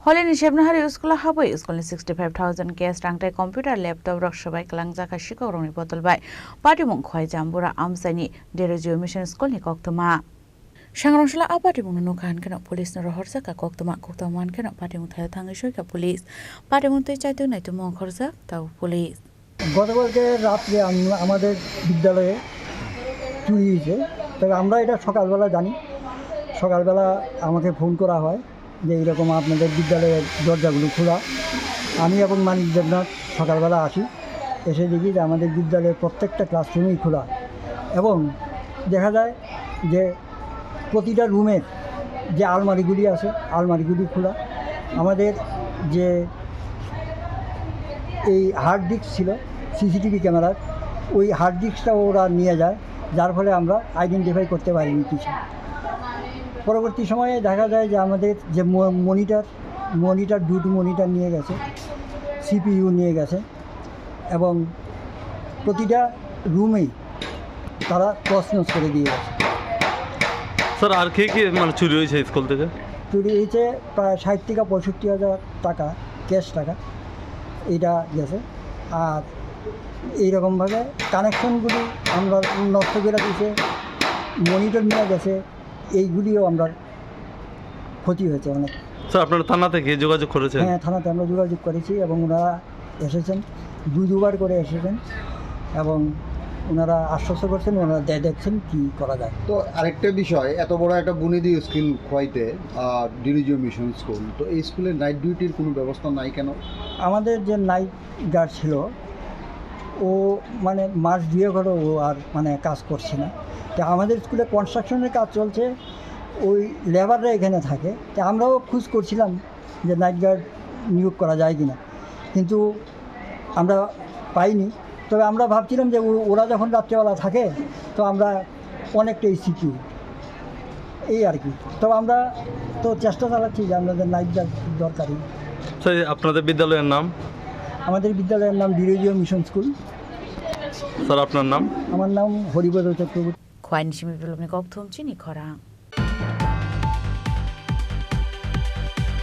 Holini Shebnahari School Habai School 65,000 guest rangtai computer laptop rok sabai kalangzaka shikorongni botol bai Patimung khoi jambura amsani Derejo Mission School ni koktoma Shangrongshla Patimung no kan kana police no rohorsa ka koktoma koktoman kana Patimung thaya thangai shoi ka police Patimung te chaitu nai tu mong khorsa taw police গতকালকে রাত্রে আমাদের বিদ্যালয়ে চুরি হয়েছে তবে আমরা এটা সকালবেলা জানি সকালবেলা আমাকে ফোন করা হয় যে এরকম আপনাদের বিদ্যালয়ের দরজাগুলো খোলা আমি এবং মানিক দেবনাথ সকালবেলা আসি এসে দেখি যে আমাদের বিদ্যালয়ের প্রত্যেকটা ক্লাসরুমেই খোলা এবং দেখা যায় যে প্রতিটা রুমের যে আলমারিগুলি আছে আলমারিগুলি খোলা আমাদের যে এই হার্ড ডিস্ক ছিল সিসিটিভি ক্যামেরার ওই হার্ড ডিস্কটা ওরা নিয়ে যায় যার ফলে আমরা আইডেন্টিফাই করতে পারিনি কিছু পরবর্তী সময়ে দেখা যায় যে আমাদের যে মনিটর দুটো মনিটর নিয়ে গেছে সিপিইউ নিয়ে গেছে এবং প্রতিটা রুমেই তারা তছনছ করে দিয়ে গেছে স্যার আর কি মানে চুরি হয়েছে স্কুল থেকে চুরি হয়েছে প্রায় 60 থেকে 65,000 টাকা ক্যাশ টাকা এটা গেছে আর এইরকমভাবে কানেকশনগুলি আমরা নষ্ট করে দিয়েছে মনিটর নিয়ে গেছে এইগুলিও আমরা ক্ষতি হয়েছে অনেক স্যার আপনারা থানা থেকে যোগাযোগ করেছেন হ্যাঁ থানাতে আমরা যোগাযোগ করেছি এবং ওনারা এসেছেন দুবার করে এসেছেন এবং ওনারা আশ্বস্ত করছেন ওনারা দেখছেন কী করা যায়। তো আরেকটা বিষয় এত বড় একটা বুনিয়াদী স্কুল খোয়াইতে ডিরিজিও মিশন স্কুল তো এই স্কুলে নাইট ডিউটির কোনো ব্যবস্থা নাই কেন? আমাদের যে নাইট গার্ড ছিল ও মানে মাস 2 হলো ও আর মানে কাজ করছে না তো আমাদের স্কুলে কনস্ট্রাকশনের কাজ চলছে ওই লেবাররা এখানে থাকে তো আমরাও খোঁজ করছিলাম যে নাইট গার্ড নিয়োগ করা যায় কি না কিন্তু আমরা পাইনি তবে আমরা ভাবছিলাম যে ওরা যখন রাত্রেবেলা থাকে তো আমরা অনেকটাই সিকিউর এই আর কি তবে আমরা তো চেষ্টা চালাচ্ছি যে আমাদের নাইট গার্ড দরকারি। স্যার আপনাদের বিদ্যালয়ের নাম? আমাদের বিদ্যালয়ের নাম ডিরেজিও মিশন স্কুল। স্যার আপনার নাম? আমার নাম Haripada Chakraborty. Khwain shimi bilomni kokthom chini khorang